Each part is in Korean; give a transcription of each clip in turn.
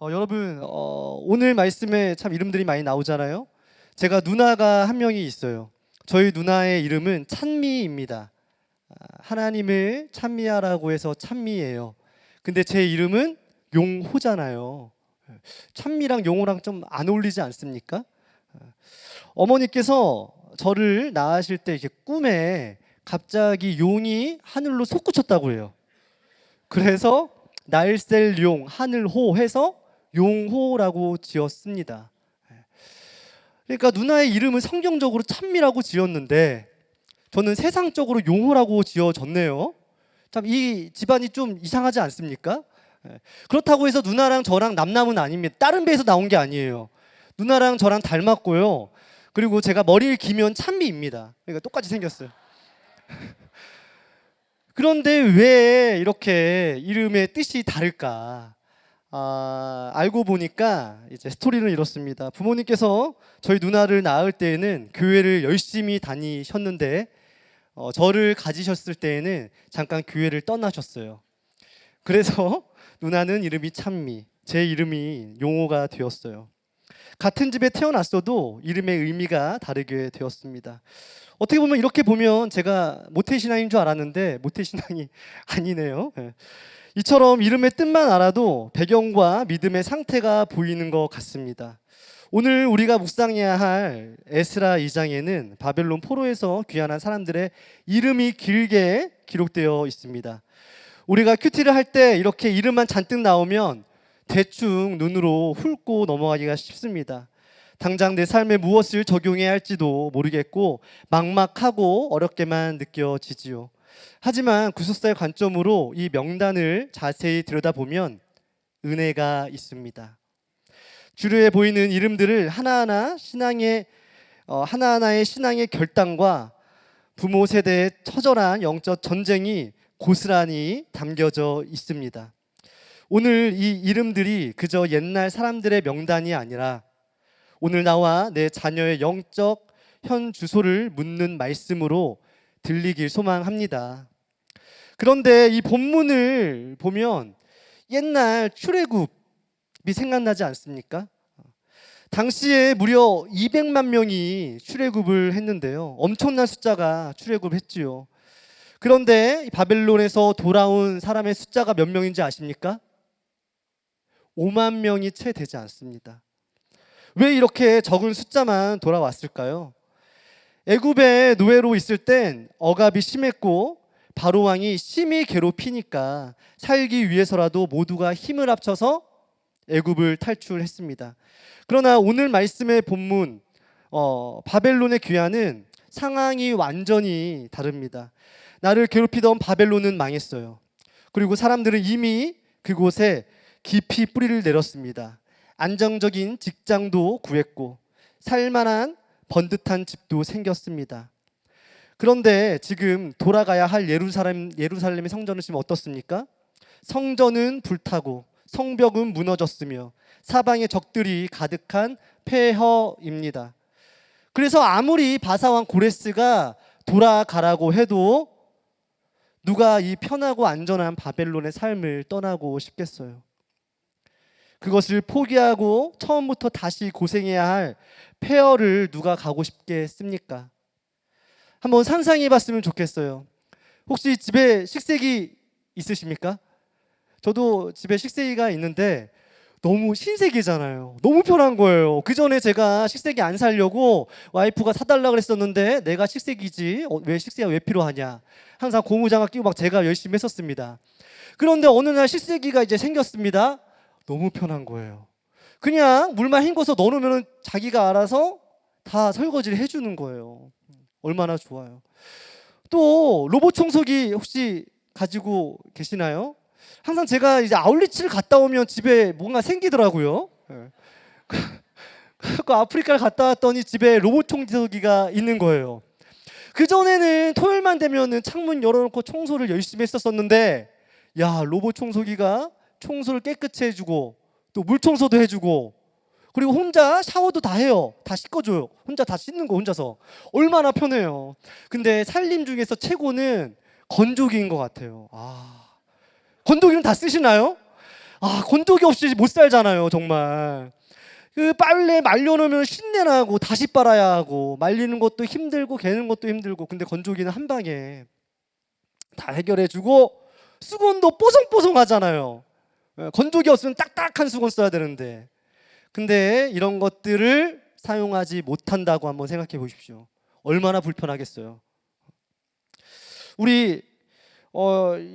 여러분, 오늘 말씀에 참 이름들이 많이 나오잖아요. 제가 누나가 한 명이 있어요. 저희 누나의 이름은 찬미입니다. 하나님을 찬미하라고 해서 찬미예요. 근데 제 이름은 용호잖아요. 찬미랑 용호랑 좀 안 어울리지 않습니까? 어머니께서 저를 낳으실 때 이렇게 꿈에 갑자기 용이 하늘로 솟구쳤다고 해요. 그래서 날쌘 용, 하늘호 해서 용호라고 지었습니다. 그러니까 누나의 이름은 성경적으로 찬미라고 지었는데 저는 세상적으로 용호라고 지어졌네요. 참 이 집안이 좀 이상하지 않습니까? 그렇다고 해서 누나랑 저랑 남남은 아닙니다. 다른 배에서 나온 게 아니에요. 누나랑 저랑 닮았고요. 그리고 제가 머리를 기면 찬미입니다. 그러니까 똑같이 생겼어요. 그런데 왜 이렇게 이름의 뜻이 다를까? 알고 보니까 이제 스토리는 이렇습니다. 부모님께서 저희 누나를 낳을 때에는 교회를 열심히 다니셨는데 저를 가지셨을 때에는 잠깐 교회를 떠나셨어요. 그래서 누나는 이름이 찬미, 제 이름이 용호가 되었어요. 같은 집에 태어났어도 이름의 의미가 다르게 되었습니다. 어떻게 보면 이렇게 보면 제가 모태신앙인 줄 알았는데 모태신앙이 아니네요. 이처럼 이름의 뜻만 알아도 배경과 믿음의 상태가 보이는 것 같습니다. 오늘 우리가 묵상해야 할 에스라 2장에는 바벨론 포로에서 귀환한 사람들의 이름이 길게 기록되어 있습니다. 우리가 큐티를 할 때 이렇게 이름만 잔뜩 나오면 대충 눈으로 훑고 넘어가기가 쉽습니다. 당장 내 삶에 무엇을 적용해야 할지도 모르겠고 막막하고 어렵게만 느껴지지요. 하지만 구속사의 관점으로 이 명단을 자세히 들여다보면 은혜가 있습니다. 주류에 보이는 이름들을 하나하나의 신앙의 결단과 부모 세대의 처절한 영적 전쟁이 고스란히 담겨져 있습니다. 오늘 이 이름들이 그저 옛날 사람들의 명단이 아니라 오늘 나와 내 자녀의 영적 현 주소를 묻는 말씀으로 들리길 소망합니다. 그런데 이 본문을 보면 옛날 출애굽이 생각나지 않습니까? 당시에 무려 200만 명이 출애굽을 했는데요. 엄청난 숫자가 출애굽했지요. 그런데 바벨론에서 돌아온 사람의 숫자가 몇 명인지 아십니까? 5만 명이 채 되지 않습니다. 왜 이렇게 적은 숫자만 돌아왔을까요? 애굽에 노예로 있을 땐 억압이 심했고 바로 왕이 심히 괴롭히니까 살기 위해서라도 모두가 힘을 합쳐서 애굽을 탈출했습니다. 그러나 오늘 말씀의 본문 바벨론의 귀환은 상황이 완전히 다릅니다. 나를 괴롭히던 바벨론은 망했어요. 그리고 사람들은 이미 그곳에 깊이 뿌리를 내렸습니다. 안정적인 직장도 구했고 살만한 번듯한 집도 생겼습니다. 그런데 지금 돌아가야 할 예루살렘의 성전은 지금 어떻습니까? 성전은 불타고 성벽은 무너졌으며 사방에 적들이 가득한 폐허입니다. 그래서 아무리 바사왕 고레스가 돌아가라고 해도 누가 이 편하고 안전한 바벨론의 삶을 떠나고 싶겠어요? 그것을 포기하고 처음부터 다시 고생해야 할 폐허를 누가 가고 싶겠습니까? 한번 상상해 봤으면 좋겠어요. 혹시 집에 식세기 있으십니까? 저도 집에 식세기가 있는데 너무 신세계잖아요. 너무 편한 거예요. 그 전에 제가 식세기 안 사려고 와이프가 사달라 그랬었는데 내가 식세기지 왜 식세기가 왜 필요하냐. 항상 고무장갑 끼고 막 제가 열심히 했었습니다. 그런데 어느 날 식세기가 이제 생겼습니다. 너무 편한 거예요. 그냥 물만 헹궈서 넣어놓으면 자기가 알아서 다 설거지를 해주는 거예요. 얼마나 좋아요. 또 로봇 청소기 혹시 가지고 계시나요? 항상 제가 이제 아울리치를 갔다 오면 집에 뭔가 생기더라고요. 그 아프리카를 갔다 왔더니 집에 로봇 청소기가 있는 거예요. 그 전에는 토요일만 되면은 창문 열어놓고 청소를 열심히 했었는데, 야 로봇 청소기가 청소를 깨끗이 해주고 또 물 청소도 해주고 그리고 혼자 샤워도 다 해요. 다 씻어줘요. 혼자 다 씻는 거 혼자서. 얼마나 편해요. 근데 살림 중에서 최고는 건조기인 것 같아요. 건조기는 다 쓰시나요? 건조기 없이 못 살잖아요, 정말. 그 빨래 말려놓으면 쉰내 나고 다시 빨아야 하고 말리는 것도 힘들고 개는 것도 힘들고. 근데 건조기는 한 방에 다 해결해주고 수건도 뽀송뽀송하잖아요. 건조기 없으면 딱딱한 수건 써야 되는데. 근데 이런 것들을 사용하지 못한다고 한번 생각해 보십시오. 얼마나 불편하겠어요. 우리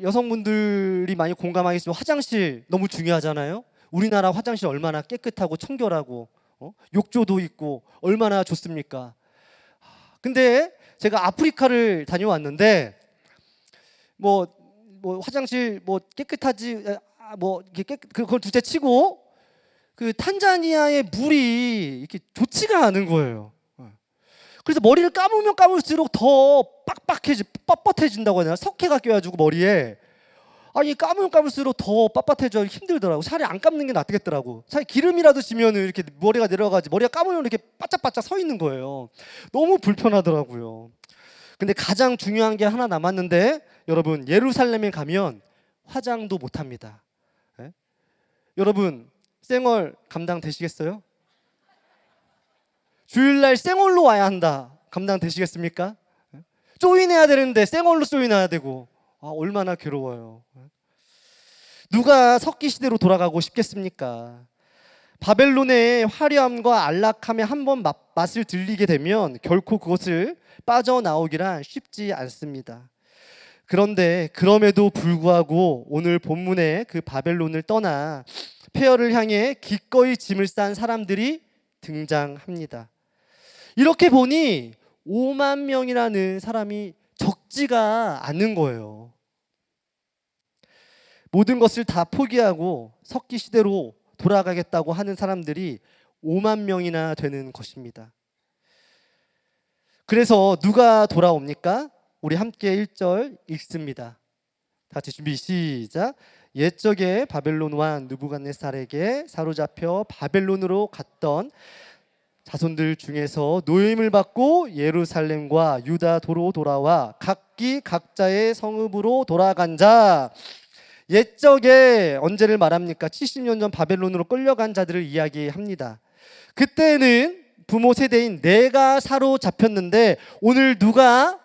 여성분들이 많이 공감하겠지만 화장실 너무 중요하잖아요. 우리나라 화장실 얼마나 깨끗하고 청결하고 욕조도 있고 얼마나 좋습니까? 근데 제가 아프리카를 다녀왔는데 뭐 화장실 깨끗하지 그걸 둘째 치고 그 탄자니아의 물이 이렇게 좋지가 않은 거예요. 그래서 머리를 감으면 감을수록 더 뻣뻣해진다고 하나, 석회가 껴가지고 머리에. 아니 감으면 감을수록 더 빳빳해져 힘들더라고. 차라리 안 감는 게 낫겠더라고. 차라리 기름이라도 지면 이렇게 머리가 내려가지, 머리가 감으면 이렇게 바짝바짝 서 있는 거예요. 너무 불편하더라고요. 근데 가장 중요한 게 하나 남았는데, 여러분, 예루살렘에 가면 화장도 못합니다. 네? 여러분, 쌩얼 감당되시겠어요? 주일날 쌩얼로 와야 한다. 감당되시겠습니까? 조인해야 되는데 쌩얼로 조인해야 되고. 얼마나 괴로워요. 누가 석기 시대로 돌아가고 싶겠습니까? 바벨론의 화려함과 안락함에 한번 맛을 들리게 되면 결코 그것을 빠져나오기란 쉽지 않습니다. 그런데 그럼에도 불구하고 오늘 본문에 그 바벨론을 떠나 폐허를 향해 기꺼이 짐을 싼 사람들이 등장합니다. 이렇게 보니 5만 명이라는 사람이 적지가 않은 거예요. 모든 것을 다 포기하고 석기 시대로 돌아가겠다고 하는 사람들이 5만 명이나 되는 것입니다. 그래서 누가 돌아옵니까? 우리 함께 1절 읽습니다. 같이 준비 시작. 옛적에 바벨론 왕 느부갓네살에게 사로잡혀 바벨론으로 갔던 자손들 중에서 노임을 받고 예루살렘과 유다도로 돌아와 각기 각자의 성읍으로 돌아간 자. 옛적에 언제를 말합니까? 70년 전 바벨론으로 끌려간 자들을 이야기합니다. 그때는 부모 세대인 내가 사로잡혔는데 오늘 누가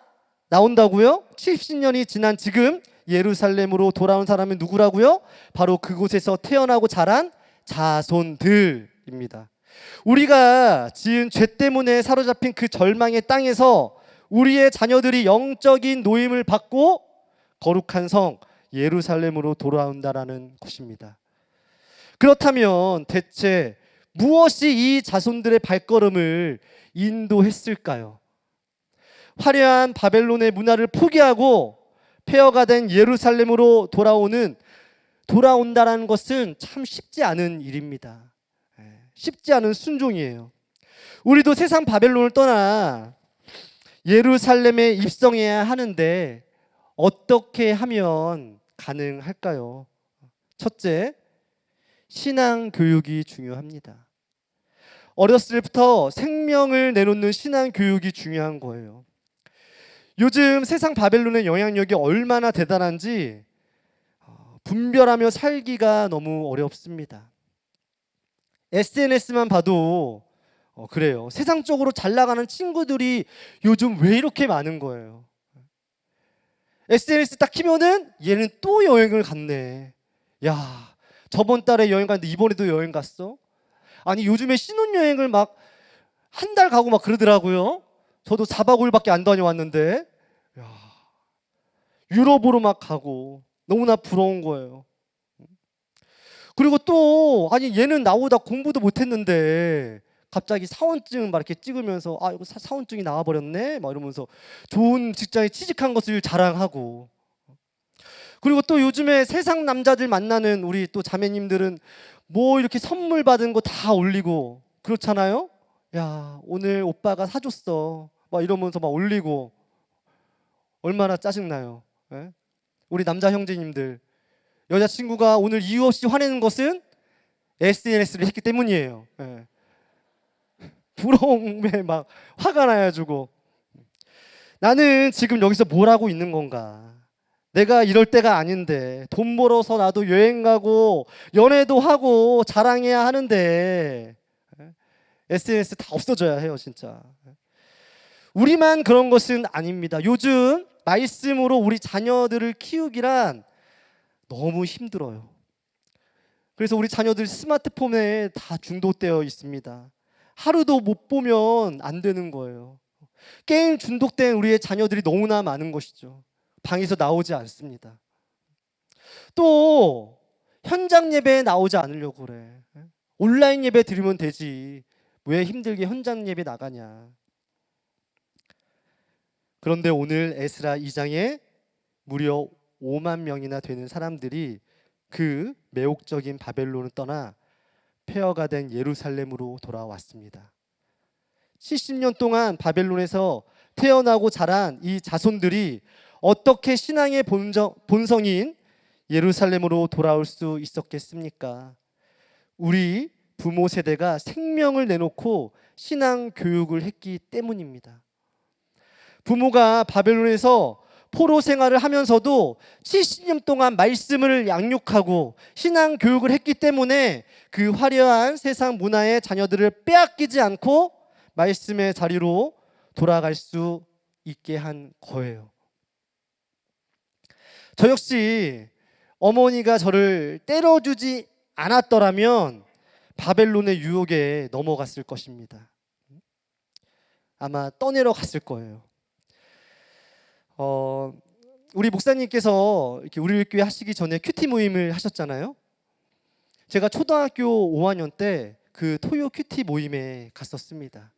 나온다고요? 70년이 지난 지금 예루살렘으로 돌아온 사람은 누구라고요? 바로 그곳에서 태어나고 자란 자손들입니다. 우리가 지은 죄 때문에 사로잡힌 그 절망의 땅에서 우리의 자녀들이 영적인 노임을 받고 거룩한 성 예루살렘으로 돌아온다라는 것입니다. 그렇다면 대체 무엇이 이 자손들의 발걸음을 인도했을까요? 화려한 바벨론의 문화를 포기하고 폐허가 된 예루살렘으로 돌아온다라는 것은 참 쉽지 않은 일입니다. 쉽지 않은 순종이에요. 우리도 세상 바벨론을 떠나 예루살렘에 입성해야 하는데 어떻게 하면 가능할까요? 첫째, 신앙 교육이 중요합니다. 어렸을 때부터 생명을 내놓는 신앙 교육이 중요한 거예요. 요즘 세상 바벨론의 영향력이 얼마나 대단한지 분별하며 살기가 너무 어렵습니다. SNS만 봐도 그래요. 세상적으로 잘 나가는 친구들이 요즘 왜 이렇게 많은 거예요. SNS 딱 키면은 얘는 또 여행을 갔네. 야, 저번 달에 여행 갔는데 이번에도 여행 갔어? 아니 요즘에 신혼여행을 막 한 달 가고 막 그러더라고요. 저도 4박 5일밖에 안 다녀왔는데 야, 유럽으로 막 가고 너무나 부러운 거예요. 그리고 또 아니 얘는 나보다 공부도 못했는데 갑자기 사원증 막 이렇게 찍으면서 이거 사원증이 나와버렸네 막 이러면서 좋은 직장에 취직한 것을 자랑하고. 그리고 또 요즘에 세상 남자들 만나는 우리 또 자매님들은 뭐 이렇게 선물 받은 거 다 올리고 그렇잖아요. 야 오늘 오빠가 사줬어 막 이러면서 막 올리고. 얼마나 짜증나요. 예? 우리 남자 형제님들, 여자친구가 오늘 이유 없이 화내는 것은 SNS를 했기 때문이에요. 예. 부러움에 막 화가 나가지고 나는 지금 여기서 뭘 하고 있는 건가? 내가 이럴 때가 아닌데 돈 벌어서 나도 여행 가고 연애도 하고 자랑해야 하는데 SNS 다 없어져야 해요, 진짜. 우리만 그런 것은 아닙니다. 요즘 말씀으로 우리 자녀들을 키우기란 너무 힘들어요. 그래서 우리 자녀들 스마트폰에 다 중독되어 있습니다. 하루도 못 보면 안 되는 거예요. 게임 중독된 우리의 자녀들이 너무나 많은 것이죠. 방에서 나오지 않습니다. 또 현장 예배에 나오지 않으려고 그래. 온라인 예배 드리면 되지. 왜 힘들게 현장 예배 나가냐. 그런데 오늘 에스라 2장에 무려 5만 명이나 되는 사람들이 그 매혹적인 바벨론을 떠나 폐허가 된 예루살렘으로 돌아왔습니다. 70년 동안 바벨론에서 태어나고 자란 이 자손들이 어떻게 신앙의 본성인 예루살렘으로 돌아올 수 있었겠습니까? 우리 부모 세대가 생명을 내놓고 신앙 교육을 했기 때문입니다. 부모가 바벨론에서 포로 생활을 하면서도 70년 동안 말씀을 양육하고 신앙 교육을 했기 때문에 그 화려한 세상 문화의 자녀들을 빼앗기지 않고 말씀의 자리로 돌아갈 수 있게 한 거예요. 저 역시 어머니가 저를 때려주지 않았더라면 바벨론의 유혹에 넘어갔을 것입니다. 아마 떠내려 갔을 거예요. 우리 목사님께서 이렇게 우리 교회 하시기 전에 큐티 모임을 하셨잖아요. 제가 초등학교 5학년 때 그 토요 큐티 모임에 갔었습니다.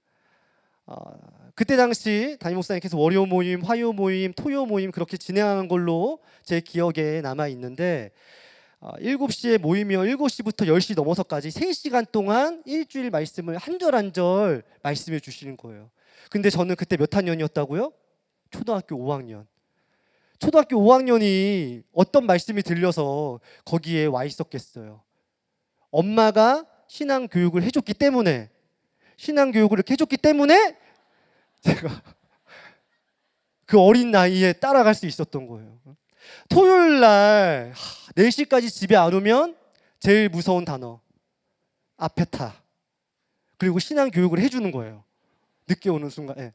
그때 당시 담임 목사님께서 월요 모임, 화요 모임, 토요 모임 그렇게 진행한 걸로 제 기억에 남아 있는데 7시에 모이면 7시부터 10시 넘어서까지 3시간 동안 일주일 말씀을 한 절 한 절 말씀해 주시는 거예요. 근데 저는 그때 몇 학년이었다고요? 초등학교 5학년. 초등학교 5학년이 어떤 말씀이 들려서 거기에 와 있었겠어요. 엄마가 신앙 교육을 해줬기 때문에 이렇게 해줬기 때문에 제가 그 어린 나이에 따라갈 수 있었던 거예요. 토요일 날 4시까지 집에 안 오면 제일 무서운 단어 아페타. 그리고 신앙 교육을 해주는 거예요. 늦게 오는 순간에.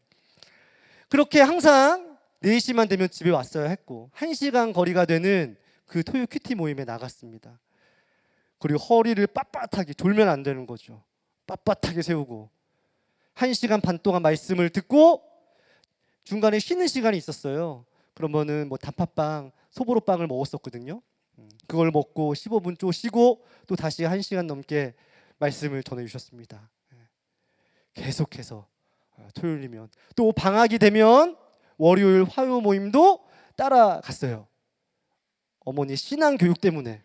그렇게 항상 4시만 되면 집에 왔어야 했고 1시간 거리가 되는 그 토요 큐티 모임에 나갔습니다. 그리고 허리를 빳빳하게 졸면 안 되는 거죠. 빳빳하게 세우고 1시간 반 동안 말씀을 듣고 중간에 쉬는 시간이 있었어요. 그러면은 뭐 단팥빵, 소보로빵을 먹었었거든요. 그걸 먹고 15분 좀 쉬고 또 다시 1시간 넘게 말씀을 전해주셨습니다. 계속해서 토요일이면 또 방학이 되면 월요일 화요 모임도 따라갔어요. 어머니 신앙 교육 때문에.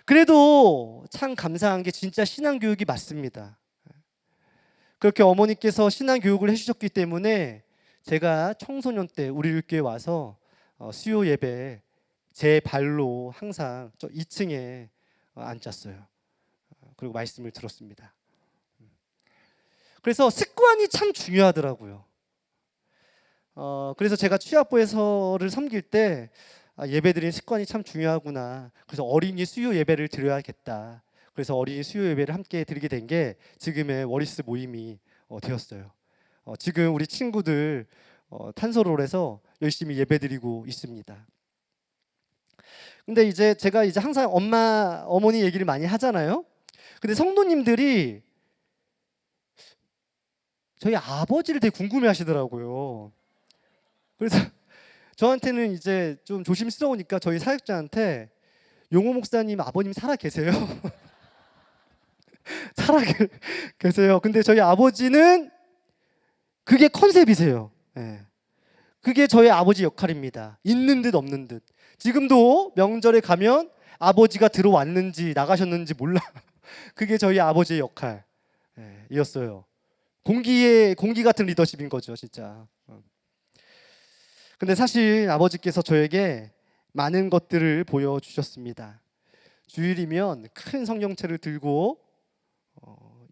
그래도 참 감사한 게 진짜 신앙 교육이 맞습니다. 그렇게 어머니께서 신앙 교육을 해주셨기 때문에 제가 청소년 때 우리 교회에 와서 수요 예배 제 발로 항상 저 2층에 앉았어요. 그리고 말씀을 들었습니다. 그래서 습관이 참 중요하더라고요. 그래서 제가 취합부에서를 섬길 때 예배드리는 습관이 참 중요하구나. 그래서 어린이 수요 예배를 드려야겠다. 그래서 어린이 수요 예배를 함께 드리게 된 게 지금의 워리스 모임이 되었어요. 지금 우리 친구들 탄소롤에서 열심히 예배드리고 있습니다. 근데 이제 제가 이제 항상 어머니 얘기를 많이 하잖아요. 근데 성도님들이 저희 아버지를 되게 궁금해하시더라고요. 그래서 저한테는 이제 좀 조심스러우니까 저희 사역자한테 용호 목사님 아버님 살아 계세요? 살아 계세요. 근데 저희 아버지는 그게 컨셉이세요. 네. 그게 저희 아버지 역할입니다. 있는 듯 없는 듯. 지금도 명절에 가면 아버지가 들어왔는지 나가셨는지 몰라. 그게 저희 아버지의 역할이었어요. 공기 같은 리더십인 거죠, 진짜. 근데 사실 아버지께서 저에게 많은 것들을 보여주셨습니다. 주일이면 큰 성경책을 들고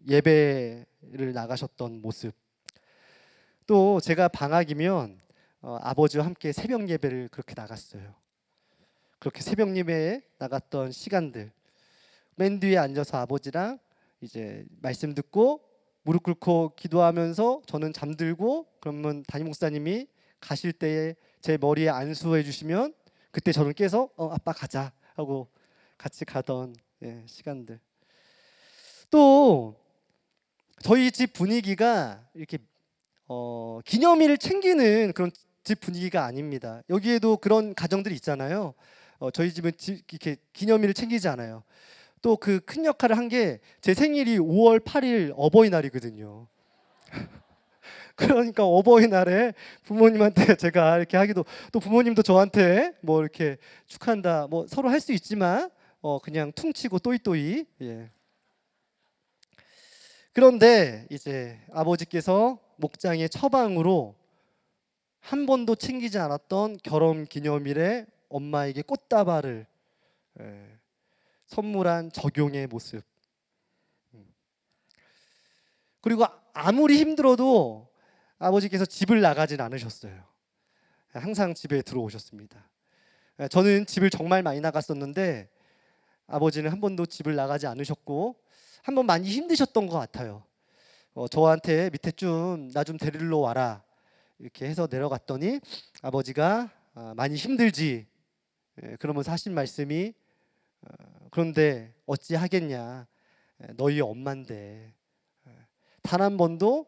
예배를 나가셨던 모습. 또 제가 방학이면 아버지와 함께 새벽 예배를 그렇게 나갔어요. 그렇게 새벽 예배에 나갔던 시간들, 맨 뒤에 앉아서 아버지랑 이제 말씀 듣고 무릎 꿇고 기도하면서 저는 잠들고, 그러면 담임 목사님이 가실 때에 제 머리에 안수해 주시면 그때 저는 깨서 아빠 가자 하고 같이 가던 시간들. 또 저희 집 분위기가 이렇게 기념일을 챙기는 그런 집 분위기가 아닙니다. 여기에도 그런 가정들이 있잖아요. 저희 집은 이렇게 기념일을 챙기지 않아요. 또 그 큰 역할을 한 게 제 생일이 5월 8일 어버이날이거든요. 그러니까 어버이날에 부모님한테 제가 이렇게 하기도, 또 부모님도 저한테 뭐 이렇게 축하한다 뭐 서로 할 수 있지만 그냥 퉁치고 또이또이. 그런데 이제 아버지께서 목장의 처방으로 한 번도 챙기지 않았던 결혼 기념일에 엄마에게 꽃다발을 선물한 적용의 모습. 그리고 아무리 힘들어도 아버지께서 집을 나가진 않으셨어요. 항상 집에 들어오셨습니다. 저는 집을 정말 많이 나갔었는데 아버지는 한 번도 집을 나가지 않으셨고, 한 번 많이 힘드셨던 것 같아요. 저한테 밑에 나 좀 데리러 와라 이렇게 해서 내려갔더니 아버지가 많이 힘들지, 그러면서 하신 말씀이 그런데 어찌 하겠냐, 너희 엄마인데. 단 한 번도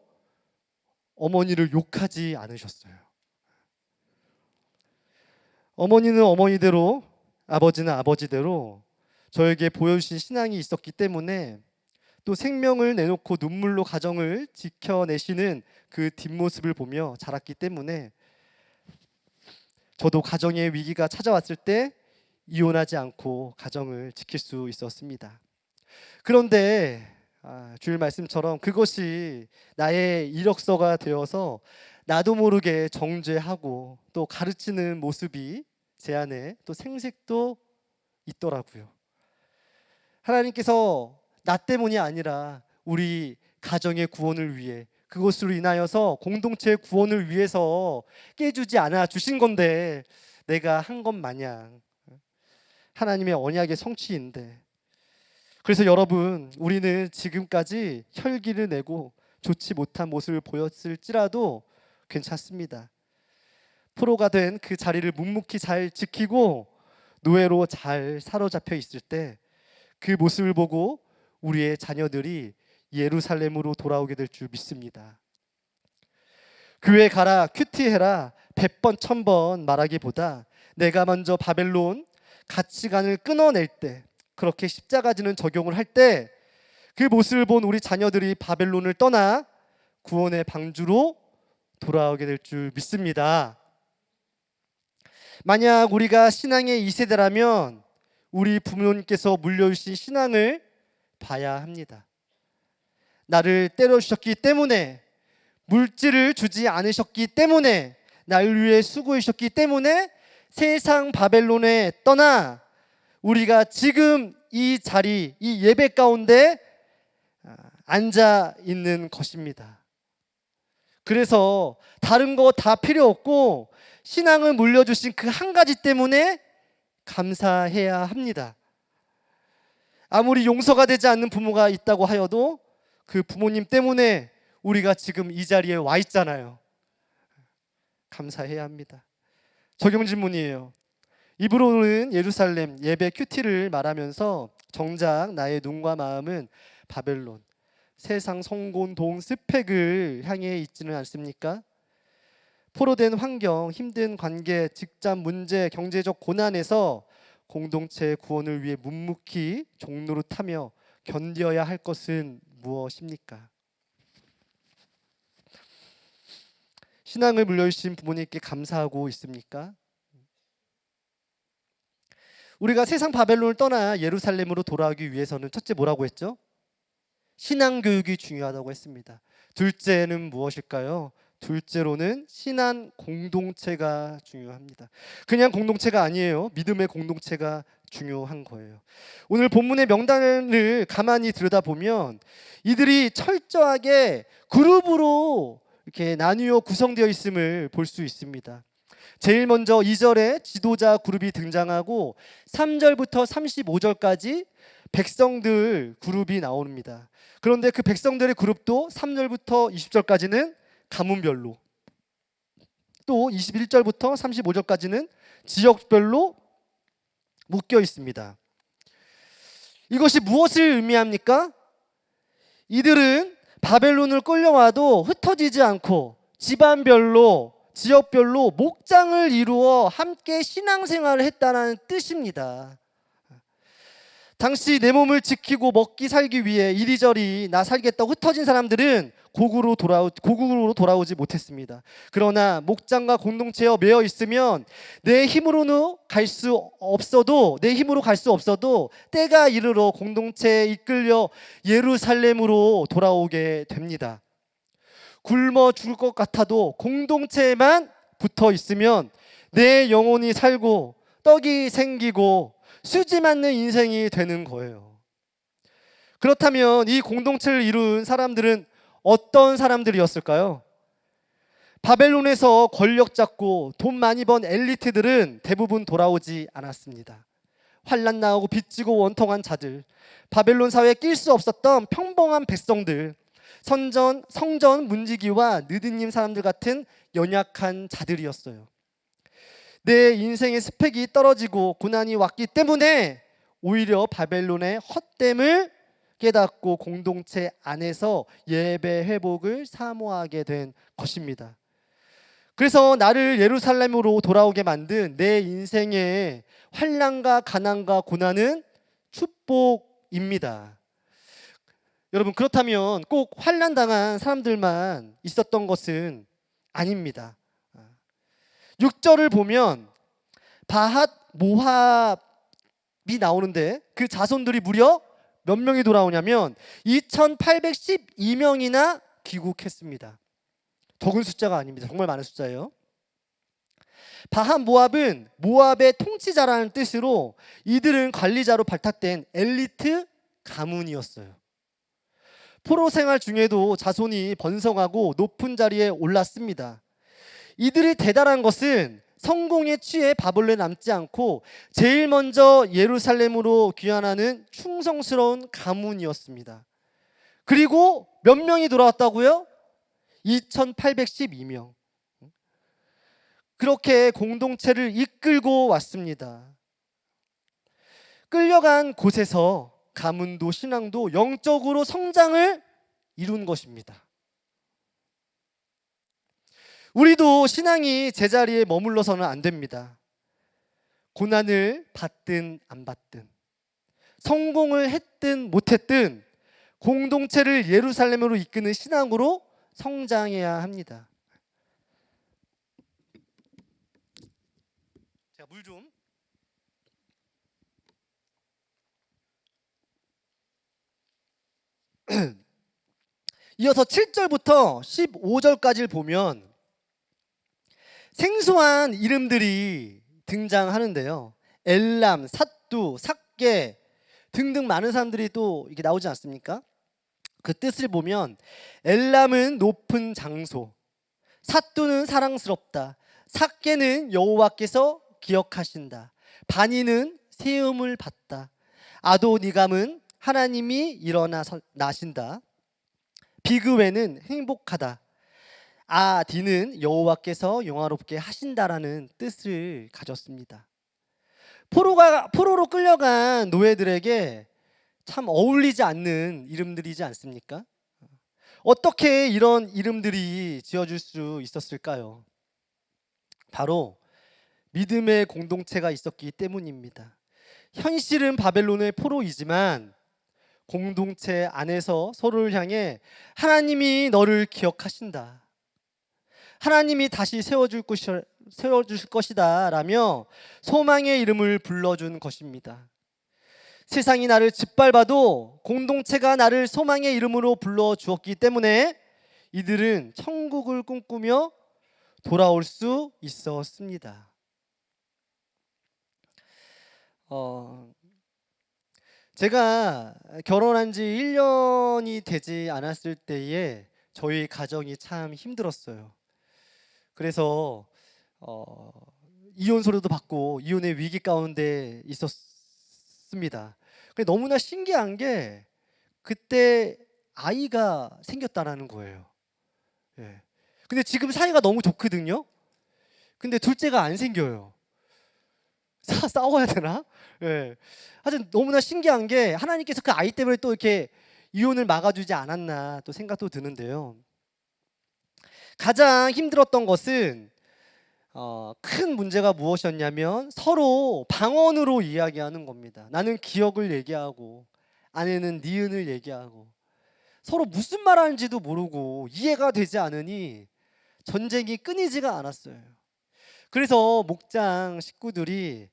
어머니를 욕하지 않으셨어요. 어머니는 어머니대로, 아버지는 아버지대로 저에게 보여주신 신앙이 있었기 때문에, 또 생명을 내놓고 눈물로 가정을 지켜내시는 그 뒷모습을 보며 자랐기 때문에 저도 가정의 위기가 찾아왔을 때 이혼하지 않고 가정을 지킬 수 있었습니다. 그런데 주일 말씀처럼 그것이 나의 이력서가 되어서 나도 모르게 정죄하고 또 가르치는 모습이 제 안에 또 생색도 있더라고요. 하나님께서 나 때문이 아니라 우리 가정의 구원을 위해, 그것으로 인하여서 공동체의 구원을 위해서 깨주지 않아 주신 건데, 내가 한 것 마냥 하나님의 언약의 성취인데. 그래서 여러분, 우리는 지금까지 혈기를 내고 좋지 못한 모습을 보였을지라도 괜찮습니다. 프로가 된 그 자리를 묵묵히 잘 지키고 노예로 잘 사로잡혀 있을 때 그 모습을 보고 우리의 자녀들이 예루살렘으로 돌아오게 될 줄 믿습니다. 교회 가라, 큐티해라 100번 1000번 말하기보다 내가 먼저 바벨론 가치관을 끊어낼 때, 그렇게 십자가지는 적용을 할 때 그 모습을 본 우리 자녀들이 바벨론을 떠나 구원의 방주로 돌아오게 될 줄 믿습니다. 만약 우리가 신앙의 2세대라면 우리 부모님께서 물려주신 신앙을 봐야 합니다. 나를 때려주셨기 때문에, 물질을 주지 않으셨기 때문에, 나를 위해 수고해 주셨기 때문에 세상 바벨론에 떠나 우리가 지금 이 자리, 이 예배 가운데 앉아 있는 것입니다. 그래서 다른 거 다 필요 없고 신앙을 물려주신 그 한 가지 때문에 감사해야 합니다. 아무리 용서가 되지 않는 부모가 있다고 하여도 그 부모님 때문에 우리가 지금 이 자리에 와 있잖아요. 감사해야 합니다. 적용 질문이에요. 입으로는 예루살렘, 예배 큐티를 말하면서 정작 나의 눈과 마음은 바벨론, 세상 성곤동 스펙을 향해 있지는 않습니까? 포로된 환경, 힘든 관계, 직장 문제, 경제적 고난에서 공동체의 구원을 위해 묵묵히 종노릇하며 견뎌야 할 것은 무엇입니까? 신앙을 물려주신 부모님께 감사하고 있습니까? 우리가 세상 바벨론을 떠나 예루살렘으로 돌아오기 위해서는 첫째 뭐라고 했죠? 신앙 교육이 중요하다고 했습니다. 둘째는 무엇일까요? 둘째로는 신앙 공동체가 중요합니다. 그냥 공동체가 아니에요. 믿음의 공동체가 중요한 거예요. 오늘 본문의 명단을 가만히 들여다보면 이들이 철저하게 그룹으로 이렇게 나뉘어 구성되어 있음을 볼 수 있습니다. 제일 먼저 2절에 지도자 그룹이 등장하고 3절부터 35절까지 백성들 그룹이 나옵니다. 그런데 그 백성들의 그룹도 3절부터 20절까지는 가문별로, 또 21절부터 35절까지는 지역별로 묶여 있습니다. 이것이 무엇을 의미합니까? 이들은 바벨론을 끌려와도 흩어지지 않고 집안별로, 지역별로 목장을 이루어 함께 신앙생활을 했다는 뜻입니다. 당시 내 몸을 지키고 먹기 살기 위해 이리저리 나 살겠다고 흩어진 사람들은 고국으로 돌아오지 못했습니다. 그러나 목장과 공동체에 매여 있으면 내 힘으로 갈 수 없어도 때가 이르러 공동체에 이끌려 예루살렘으로 돌아오게 됩니다. 굶어 죽을 것 같아도 공동체에만 붙어 있으면 내 영혼이 살고 떡이 생기고 수지 맞는 인생이 되는 거예요. 그렇다면 이 공동체를 이룬 사람들은 어떤 사람들이었을까요? 바벨론에서 권력 잡고 돈 많이 번 엘리트들은 대부분 돌아오지 않았습니다. 환난 나오고 빚지고 원통한 자들, 바벨론 사회에 낄 수 없었던 평범한 백성들, 성전 문지기와 느드님 사람들 같은 연약한 자들이었어요. 내 인생의 스펙이 떨어지고 고난이 왔기 때문에 오히려 바벨론의 헛됨을 깨닫고 공동체 안에서 예배 회복을 사모하게 된 것입니다. 그래서 나를 예루살렘으로 돌아오게 만든 내 인생의 환난과 가난과 고난은 축복입니다. 여러분, 그렇다면 꼭 환난 당한 사람들만 있었던 것은 아닙니다. 6절을 보면 바핫 모압이 나오는데 그 자손들이 무려 몇 명이 돌아오냐면 2812명이나 귀국했습니다. 적은 숫자가 아닙니다. 정말 많은 숫자예요. 바핫 모압은 모압의 통치자라는 뜻으로 이들은 관리자로 발탁된 엘리트 가문이었어요. 포로 생활 중에도 자손이 번성하고 높은 자리에 올랐습니다. 이들이 대단한 것은 성공에 취해 바벨론에 남지 않고 제일 먼저 예루살렘으로 귀환하는 충성스러운 가문이었습니다. 그리고 몇 명이 돌아왔다고요? 2812명. 그렇게 공동체를 이끌고 왔습니다. 끌려간 곳에서 가문도 신앙도 영적으로 성장을 이룬 것입니다. 우리도 신앙이 제자리에 머물러서는 안 됩니다. 고난을 받든 안 받든, 성공을 했든 못했든 공동체를 예루살렘으로 이끄는 신앙으로 성장해야 합니다. 제가 물 좀. 이어서 7절부터 15절까지를 보면 생소한 이름들이 등장하는데요. 엘람, 삿두, 삭게 등등 많은 사람들이 또 이렇게 나오지 않습니까? 그 뜻을 보면 엘람은 높은 장소, 삿두는 사랑스럽다, 삭게는 여호와께서 기억하신다, 바니는 세움을 받다, 아도니감은 하나님이 일어나 나신다, 비그웨는 행복하다, 아디는 여호와께서 영화롭게 하신다라는 뜻을 가졌습니다. 포로로 끌려간 노예들에게 참 어울리지 않는 이름들이지 않습니까? 어떻게 이런 이름들이 지어줄 수 있었을까요? 바로 믿음의 공동체가 있었기 때문입니다. 현실은 바벨론의 포로이지만 공동체 안에서 서로를 향해 하나님이 너를 기억하신다, 하나님이 다시 세워줄 것이다 라며 소망의 이름을 불러준 것입니다. 세상이 나를 짓밟아도 공동체가 나를 소망의 이름으로 불러주었기 때문에 이들은 천국을 꿈꾸며 돌아올 수 있었습니다. 제가 결혼한 지 1년이 되지 않았을 때에 저희 가정이 참 힘들었어요. 그래서 이혼 소리도 받고 이혼의 위기 가운데 있었습니다. 근데 너무나 신기한 게 그때 아이가 생겼다라는 거예요. 예. 근데 지금 사이가 너무 좋거든요. 근데 둘째가 안 생겨요. 싸워야 되나? 예. 하여튼 너무나 신기한 게 하나님께서 그 아이 때문에 또 이렇게 이혼을 막아주지 않았나 또 생각도 드는데요. 가장 힘들었던 것은 큰 문제가 무엇이었냐면 서로 방언으로 이야기하는 겁니다. 나는 기억을 얘기하고 아내는 니은을 얘기하고 서로 무슨 말하는지도 모르고 이해가 되지 않으니 전쟁이 끊이지가 않았어요. 그래서 목장 식구들이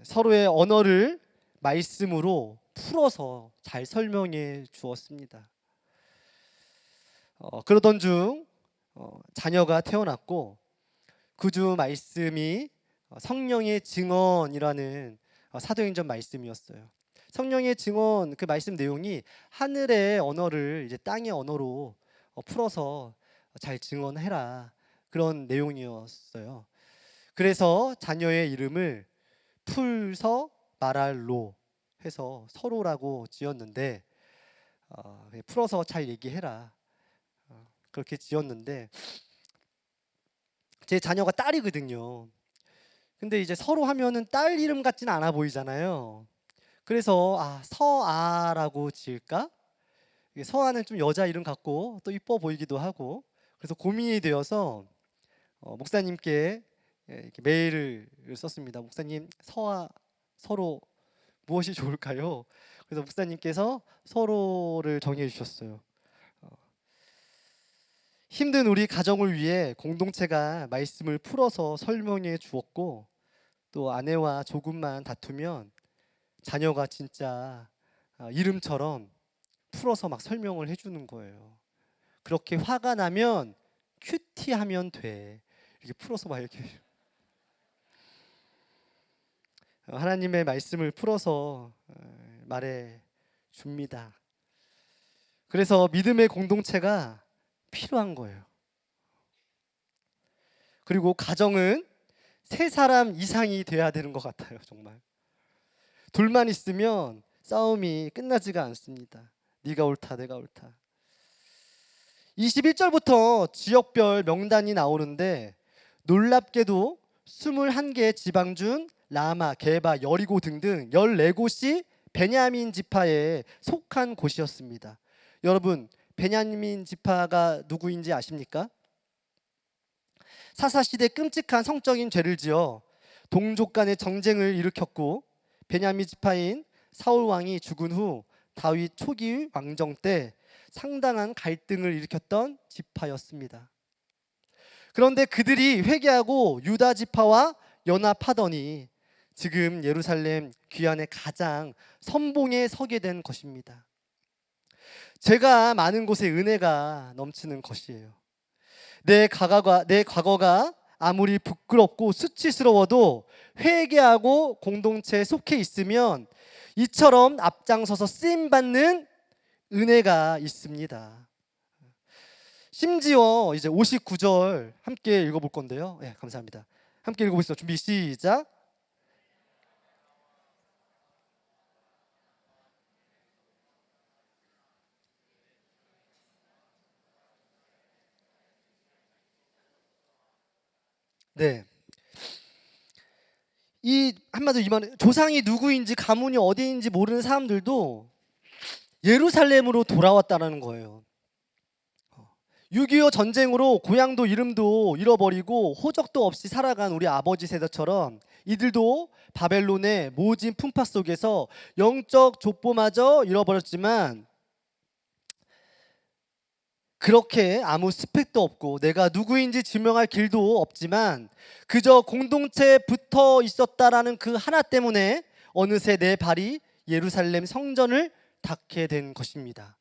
서로의 언어를 말씀으로 풀어서 잘 설명해 주었습니다. 그러던 중 자녀가 태어났고 그 주 말씀이 성령의 증언이라는 사도행전 말씀이었어요. 성령의 증언 그 말씀 내용이 하늘의 언어를 이제 땅의 언어로 풀어서 잘 증언해라 그런 내용이었어요. 그래서 자녀의 이름을 풀서 말할로 해서 서로라고 지었는데 풀어서 잘 얘기해라 그렇게 지었는데 제 자녀가 딸이거든요. 근데 이제 서로 하면은 딸 이름 같지는 않아 보이잖아요. 그래서 서아라고 지을까? 서아는 좀 여자 이름 같고 또 이뻐 보이기도 하고 그래서 고민이 되어서 목사님께 이렇게 메일을 썼습니다. 목사님 서아 서로 무엇이 좋을까요? 그래서 목사님께서 서로를 정해 주셨어요. 힘든 우리 가정을 위해 공동체가 말씀을 풀어서 설명해 주었고 또 아내와 조금만 다투면 자녀가 진짜 이름처럼 풀어서 막 설명을 해주는 거예요. 그렇게 화가 나면 큐티하면 돼. 이렇게 풀어서 막 이렇게 하나님의 말씀을 풀어서 말해 줍니다. 그래서 믿음의 공동체가 필요한 거예요. 그리고 가정은 세 사람 이상이 돼야 되는 것 같아요. 정말 둘만 있으면 싸움이 끝나지가 않습니다. 네가 옳다 내가 옳다. 21절부터 지역별 명단이 나오는데 놀랍게도 21개 지방 중 라마, 게바, 여리고 등등 14곳이 베냐민 지파에 속한 곳이었습니다. 여러분 베냐민 지파가 누구인지 아십니까? 사사시대 끔찍한 성적인 죄를 지어 동족 간의 정쟁을 일으켰고 베냐민 지파인 사울 왕이 죽은 후 다윗 초기 왕정 때 상당한 갈등을 일으켰던 지파였습니다. 그런데 그들이 회개하고 유다 지파와 연합하더니 지금 예루살렘 귀환의 가장 선봉에 서게 된 것입니다. 제가 많은 곳에 은혜가 넘치는 것이에요. 내 과거가 아무리 부끄럽고 수치스러워도 회개하고 공동체에 속해 있으면 이처럼 앞장서서 쓰임받는 은혜가 있습니다. 심지어 이제 59절 함께 읽어볼 건데요. 네, 감사합니다. 함께 읽어보시죠. 준비 시작. 네. 이 한마디로 이 말은 조상이 누구인지 가문이 어디인지 모르는 사람들도 예루살렘으로 돌아왔다는 거예요. 6.25 전쟁으로 고향도 이름도 잃어버리고 호적도 없이 살아간 우리 아버지 세대처럼 이들도 바벨론의 모진 풍파 속에서 영적 족보마저 잃어버렸지만 그렇게 아무 스펙도 없고 내가 누구인지 증명할 길도 없지만 그저 공동체에 붙어 있었다라는 그 하나 때문에 어느새 내 발이 예루살렘 성전을 닿게 된 것입니다.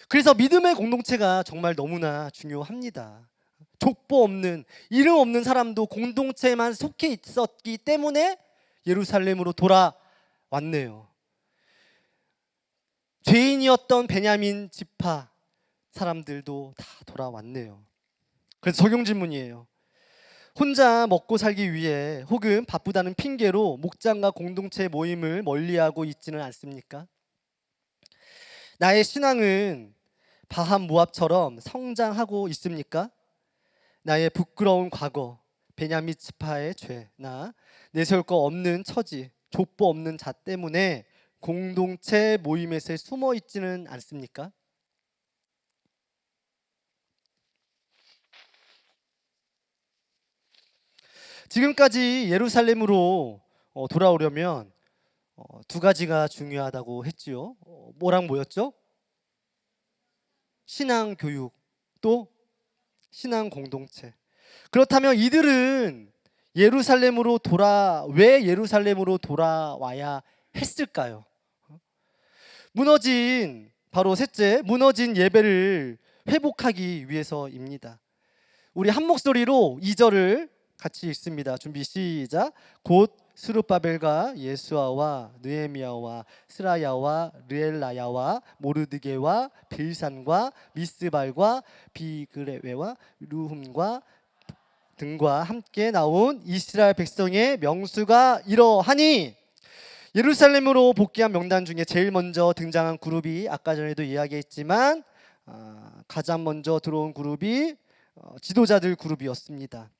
그래서 믿음의 공동체가 정말 너무나 중요합니다. 족보 없는 이름 없는 사람도 공동체에만 속해 있었기 때문에 예루살렘으로 돌아왔네요. 죄인이었던 베냐민 지파 사람들도 다 돌아왔네요. 그래서 적용 질문이에요. 혼자 먹고 살기 위해 혹은 바쁘다는 핑계로 목장과 공동체 모임을 멀리하고 있지는 않습니까? 나의 신앙은 바한 모압처럼 성장하고 있습니까? 나의 부끄러운 과거, 베냐민 지파의 죄나 내세울 거 없는 처지, 족보 없는 자 때문에 공동체 모임에서 숨어 있지는 않습니까? 지금까지 예루살렘으로 돌아오려면 두 가지가 중요하다고 했지요. 뭐랑 뭐였죠? 신앙 교육, 또 신앙 공동체. 그렇다면 이들은 왜 예루살렘으로 돌아와야 했을까요? 바로 셋째, 무너진 예배를 회복하기 위해서입니다. 우리 한 목소리로 2절을 같이 읽습니다. 준비 시작. 곧 스룹바벨과 예수아와 느헤미야와 스라야와 르엘라야와 모르드게와 빌산과 미스발과 비그레웨와 루훔과 등과 함께 나온 이스라엘 백성의 명수가 이러하니, 예루살렘으로 복귀한 명단 중에 제일 먼저 등장한 그룹이 아까 전에도 이야기했지만 가장 먼저 들어온 그룹이 지도자들 그룹이었습니다.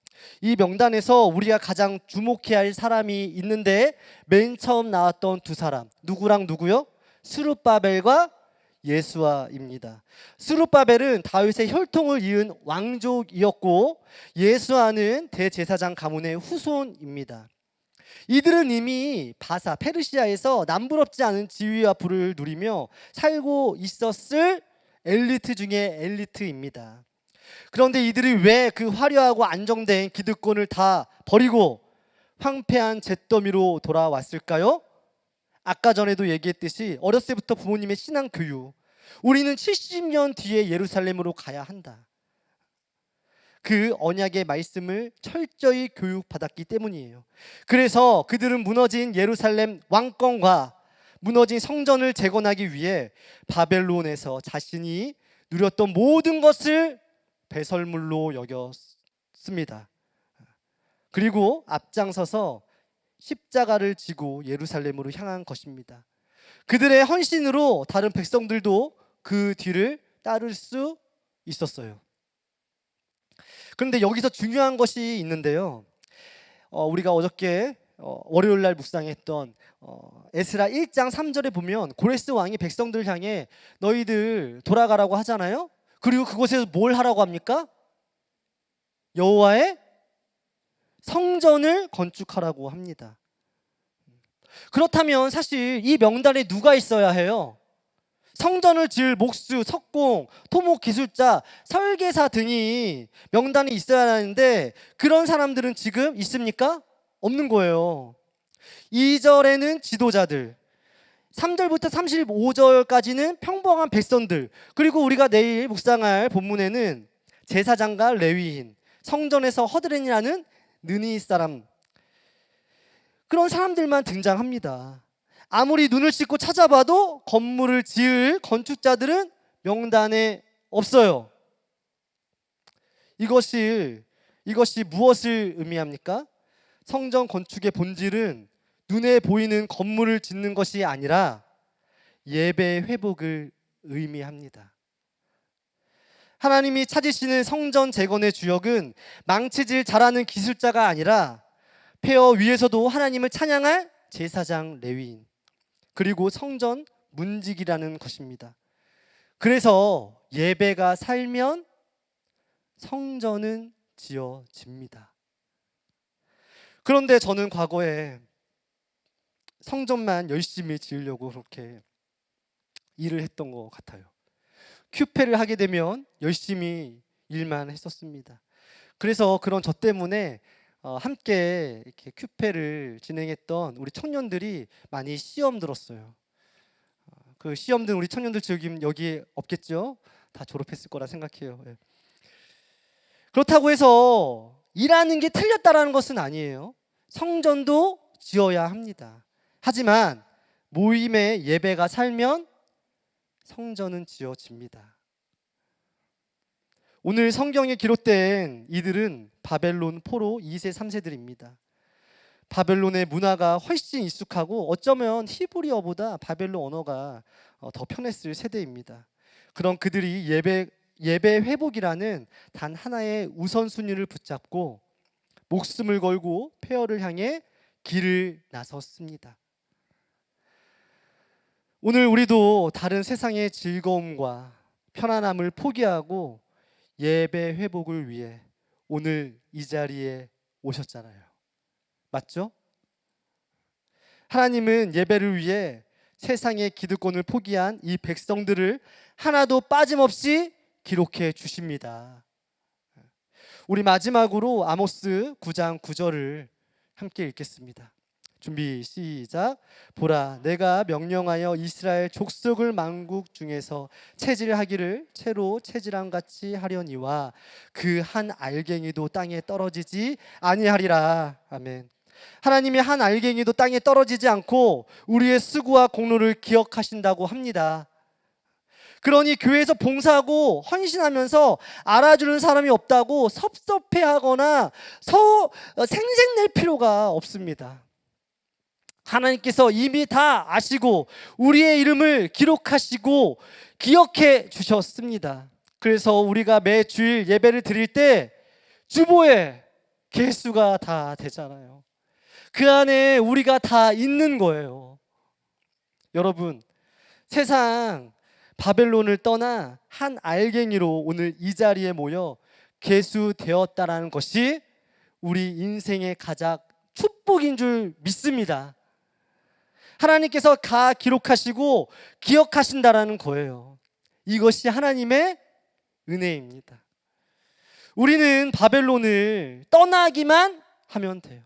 이 명단에서 우리가 가장 주목해야 할 사람이 있는데, 맨 처음 나왔던 두 사람, 누구랑 누구요? 스룹바벨과 예수아입니다. 스룹바벨은 다윗의 혈통을 이은 왕족이었고, 예수아는 대제사장 가문의 후손입니다. 이들은 이미 페르시아에서 남부럽지 않은 지위와 부를 누리며 살고 있었을 엘리트 중에 엘리트입니다. 그런데 이들이 왜 그 화려하고 안정된 기득권을 다 버리고 황폐한 잿더미로 돌아왔을까요? 아까 전에도 얘기했듯이 어렸을 때부터 부모님의 신앙 교육, 우리는 70년 뒤에 예루살렘으로 가야 한다, 그 언약의 말씀을 철저히 교육받았기 때문이에요. 그래서 그들은 무너진 예루살렘 왕권과 무너진 성전을 재건하기 위해 바벨론에서 자신이 누렸던 모든 것을 배설물로 여겼습니다. 그리고 앞장서서 십자가를 지고 예루살렘으로 향한 것입니다. 그들의 헌신으로 다른 백성들도 그 뒤를 따를 수 있었어요. 그런데 여기서 중요한 것이 있는데요. 우리가 어저께 월요일 날 묵상했던 에스라 1장 3절에 보면 고레스 왕이 백성들 향해 너희들 돌아가라고 하잖아요. 그리고 그곳에서 뭘 하라고 합니까? 여호와의 성전을 건축하라고 합니다. 그렇다면 사실 이 명단에 누가 있어야 해요? 성전을 지을 목수, 석공, 토목 기술자, 설계사 등이 명단에 있어야 하는데, 그런 사람들은 지금 있습니까? 없는 거예요. 2절에는 지도자들, 3절부터 35절까지는 평범한 백성들, 그리고 우리가 내일 묵상할 본문에는 제사장과 레위인, 성전에서 허드렛이라는 느니 사람, 그런 사람들만 등장합니다. 아무리 눈을 씻고 찾아봐도 건물을 지을 건축자들은 명단에 없어요. 이것이 무엇을 의미합니까? 성전 건축의 본질은 눈에 보이는 건물을 짓는 것이 아니라 예배 회복을 의미합니다. 하나님이 찾으시는 성전 재건의 주역은 망치질 잘하는 기술자가 아니라 폐허 위에서도 하나님을 찬양할 제사장 레위인, 그리고 성전 문직이라는 것입니다. 그래서 예배가 살면 성전은 지어집니다. 그런데 저는 과거에 성전만 열심히 지으려고 그렇게 일을 했던 것 같아요. 큐페를 하게 되면 열심히 일만 했었습니다. 그래서 그런 저 때문에 함께 이렇게 큐페를 진행했던 우리 청년들이 많이 시험 들었어요. 그 시험 든 우리 청년들 지금 여기 없겠죠? 다 졸업했을 거라 생각해요. 예. 그렇다고 해서 일하는 게 틀렸다라는 것은 아니에요. 성전도 지어야 합니다. 하지만 모임의 예배가 살면 성전은 지어집니다. 오늘 성경에 기록된 이들은 바벨론 포로 2세, 3세들입니다. 바벨론의 문화가 훨씬 익숙하고 어쩌면 히브리어보다 바벨론 언어가 더 편했을 세대입니다. 그런 그들이 예배 회복이라는 단 하나의 우선순위를 붙잡고 목숨을 걸고 폐허를 향해 길을 나섰습니다. 오늘 우리도 다른 세상의 즐거움과 편안함을 포기하고 예배 회복을 위해 오늘 이 자리에 오셨잖아요. 맞죠? 하나님은 예배를 위해 세상의 기득권을 포기한 이 백성들을 하나도 빠짐없이 기록해 주십니다. 우리 마지막으로 아모스 9장 9절을 함께 읽겠습니다. 준비 시작. 보라, 내가 명령하여 이스라엘 족속을 만국 중에서 채질하기를 채로 채질함 같이 하려니와 그 한 알갱이도 땅에 떨어지지 아니하리라. 아멘. 하나님이 한 알갱이도 땅에 떨어지지 않고 우리의 수고와 공로를 기억하신다고 합니다. 그러니 교회에서 봉사하고 헌신하면서 알아주는 사람이 없다고 섭섭해하거나 생색낼 필요가 없습니다. 하나님께서 이미 다 아시고 우리의 이름을 기록하시고 기억해 주셨습니다. 그래서 우리가 매 주일 예배를 드릴 때 주보에 개수가 다 되잖아요. 그 안에 우리가 다 있는 거예요. 여러분, 세상 바벨론을 떠나 한 알갱이로 오늘 이 자리에 모여 개수되었다라는 것이 우리 인생의 가장 축복인 줄 믿습니다. 하나님께서 다 기록하시고 기억하신다라는 거예요. 이것이 하나님의 은혜입니다. 우리는 바벨론을 떠나기만 하면 돼요.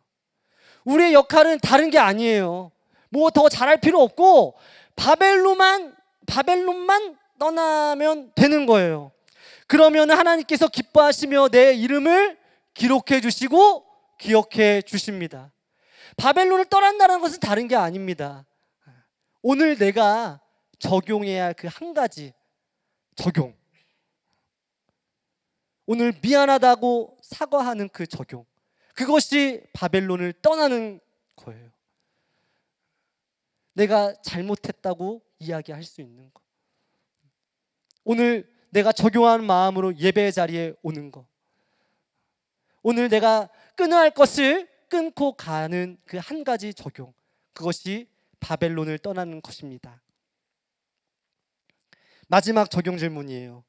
우리의 역할은 다른 게 아니에요. 뭐 더 잘할 필요 없고 바벨론만 떠나면 되는 거예요. 그러면 하나님께서 기뻐하시며 내 이름을 기록해 주시고 기억해 주십니다. 바벨론을 떠난다는 것은 다른 게 아닙니다. 오늘 내가 적용해야 할 그 한 가지 적용, 오늘 미안하다고 사과하는 그 적용, 그것이 바벨론을 떠나는 거예요. 내가 잘못했다고 이야기할 수 있는 것, 오늘 내가 적용하는 마음으로 예배 자리에 오는 것, 오늘 내가 끊어야 할 것을 끊고 가는 그 한 가지 적용, 그것이 바벨론을 떠나는 것입니다. 마지막 적용 질문이에요.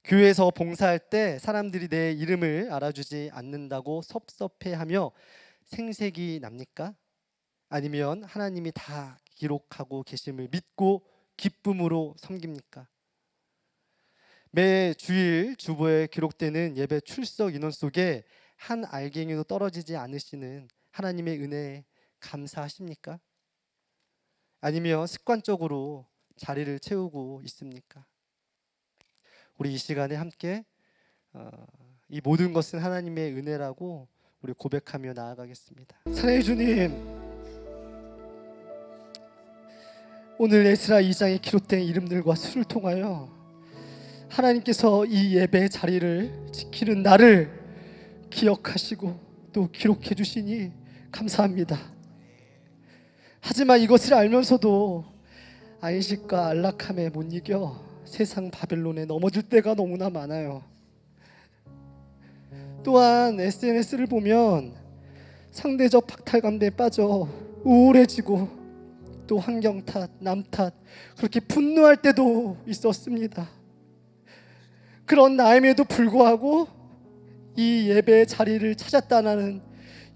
교회에서 봉사할 때 사람들이 내 이름을 알아주지 않는다고 섭섭해하며 생색이 납니까? 아니면 하나님이 다 기록하고 계심을 믿고 기쁨으로 섬깁니까? 매 주일 주보에 기록되는 예배 출석 인원 속에 한 알갱이도 떨어지지 않으시는 하나님의 은혜에 감사하십니까? 아니면 습관적으로 자리를 채우고 있습니까? 우리 이 시간에 함께 이 모든 것은 하나님의 은혜라고 우리 고백하며 나아가겠습니다. 사랑의 주님, 오늘 에스라 2장에 기록된 이름들과 수를 통하여 하나님께서 이 예배 자리를 지키는 나를 기억하시고 또 기록해 주시니 감사합니다. 하지만 이것을 알면서도 안식과 안락함에 못 이겨 세상 바벨론에 넘어질 때가 너무나 많아요. 또한 SNS를 보면 상대적 박탈감에 빠져 우울해지고 또 환경 탓, 남 탓, 그렇게 분노할 때도 있었습니다. 그런 나임에도 불구하고 이 예배의 자리를 찾았다는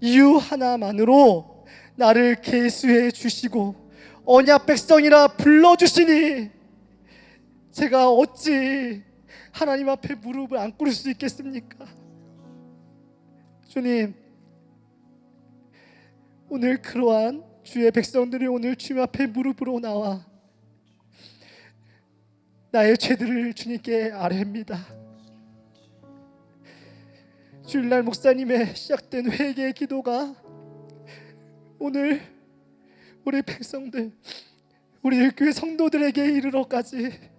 이유 하나만으로 나를 계수해 주시고 언약 백성이라 불러주시니 제가 어찌 하나님 앞에 무릎을 안 꿇을 수 있겠습니까? 주님, 오늘 그러한 주의 백성들이 오늘 주님 앞에 무릎으로 나와 나의 죄들을 주님께 아뢰입니다. 주일날 목사님의 시작된 회개의 기도가 오늘 우리 백성들, 우리 교회 성도들에게 이르러까지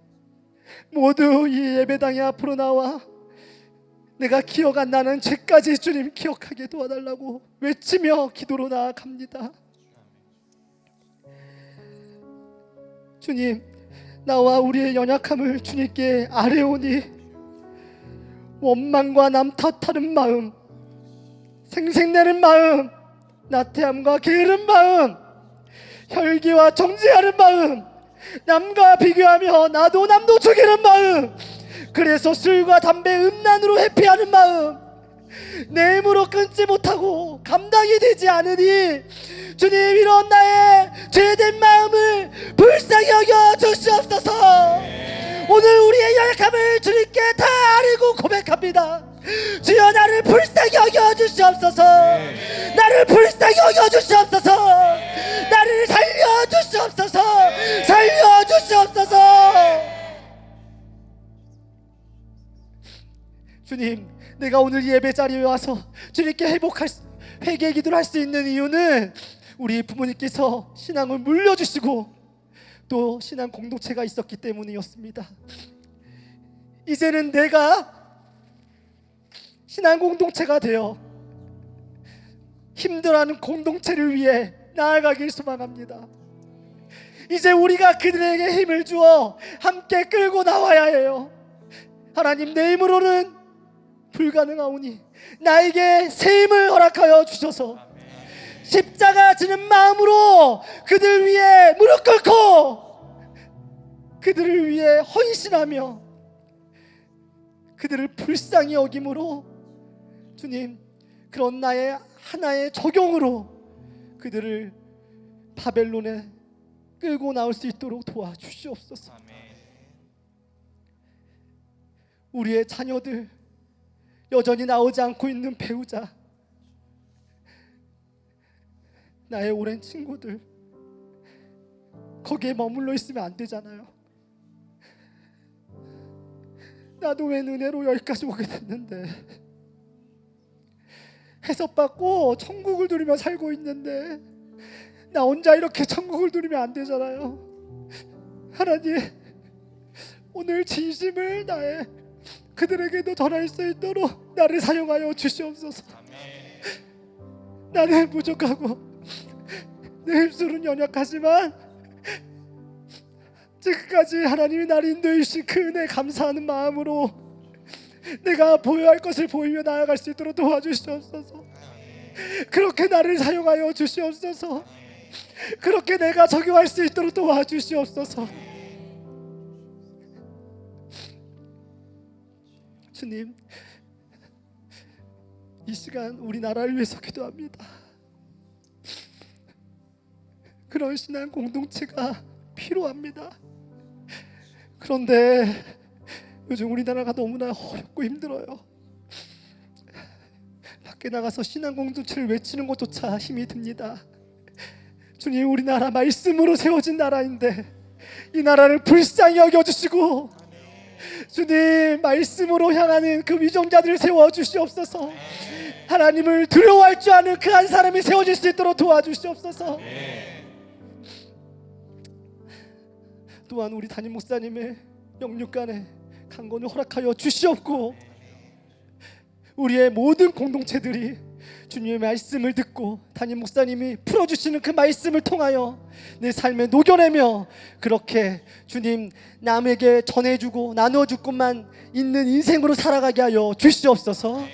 모두 이 예배당에 앞으로 나와 내가 기억 안 나는 죄까지 주님 기억하게 도와달라고 외치며 기도로 나아갑니다. 주님, 나와 우리의 연약함을 주님께 아뢰오니 원망과 남 탓하는 마음, 생색내는 마음, 나태함과 게으른 마음, 혈기와 정죄하는 마음, 남과 비교하며 나도 남도 죽이는 마음, 그래서 술과 담배 음란으로 회피하는 마음, 내 힘으로 끊지 못하고 감당이 되지 않으니 주님, 이런 나의 죄된 마음을 불쌍히 여겨 주시옵소서. 오늘 우리의 연약함을 주님께 다 아뢰고 고백합니다. 주여, 나를 불쌍히 여겨 주시옵소서. 나를 불쌍히 여겨 주시옵소서. 나를 살려 주시옵소서. 살려 주시옵소서. 주님, 내가 오늘 이 예배 자리에 와서 주님께 회개 기도를 할 수 있는 이유는 우리 부모님께서 신앙을 물려주시고 또 신앙 공동체가 있었기 때문이었습니다. 이제는 내가 신앙 공동체가 되어 힘들어하는 공동체를 위해 나아가길 소망합니다. 이제 우리가 그들에게 힘을 주어 함께 끌고 나와야 해요. 하나님, 내 힘으로는 불가능하오니 나에게 새 힘을 허락하여 주셔서 십자가 지는 마음으로 그들 위해 무릎 꿇고 그들을 위해 헌신하며 그들을 불쌍히 여김으로 주님, 그런 나의 하나의 적용으로 그들을 바벨론에 끌고 나올 수 있도록 도와주시옵소서. 우리의 자녀들, 여전히 나오지 않고 있는 배우자, 나의 오랜 친구들, 거기에 머물러 있으면 안 되잖아요. 나도 웬 은혜로 여기까지 오게 됐는데, 해석받고 천국을 누리며 살고 있는데 나 혼자 이렇게 천국을 누리면 안 되잖아요. 하나님, 오늘 진심을 다해 그들에게도 전할 수 있도록 나를 사용하여 주시옵소서. 나는 부족하고 내 입술은 연약하지만 지금까지 하나님이 나를 인도해 주신 그 은혜 감사하는 마음으로 내가 보여야 할 것을 보이며 나아갈 수 있도록 도와주시옵소서. 그렇게 나를 사용하여 주시옵소서. 그렇게 내가 적용할 수 있도록 도와주시옵소서. 주님, 이 시간 우리나라를 위해서 기도합니다. 그런 신앙 공동체가 필요합니다. 그런데 요즘 우리나라가 너무나 어렵고 힘들어요. 밖에 나가서 신앙 공동체를 외치는 것조차 힘이 듭니다. 주님, 우리나라 말씀으로 세워진 나라인데 이 나라를 불쌍히 여겨주시고 주님, 말씀으로 향하는 그 위정자들을 세워주시옵소서. 하나님을 두려워할 줄 아는 그 한 사람이 세워질 수 있도록 도와주시옵소서. 또한 우리 담임 목사님의 영육간에 강건을 허락하여 주시옵고 우리의 모든 공동체들이 주님의 말씀을 듣고 담임 목사님이 풀어주시는 그 말씀을 통하여 내 삶에 녹여내며 그렇게 주님, 남에게 전해주고 나눠줄 것만 있는 인생으로 살아가게 하여 주시옵소서.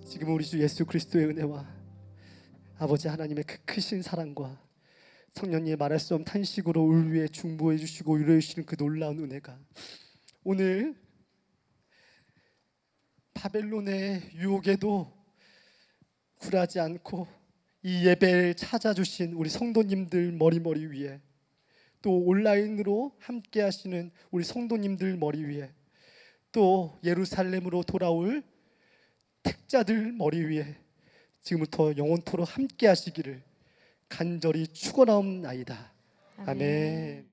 지금 우리 주 예수 그리스도의 은혜와 아버지 하나님의 그 크신 사랑과 성령님의 말할 수 없는 탄식으로 우리 위해 중보해 주시고 위로해 주시는 그 놀라운 은혜가 오늘 바벨론의 유혹에도 굴하지 않고 이 예배를 찾아주신 우리 성도님들 머리 위에, 또 온라인으로 함께 하시는 우리 성도님들 머리 위에, 또 예루살렘으로 돌아올 택자들 머리 위에 지금부터 영원토록 함께 하시기를 간절히 축원하옵나이다. 아멘.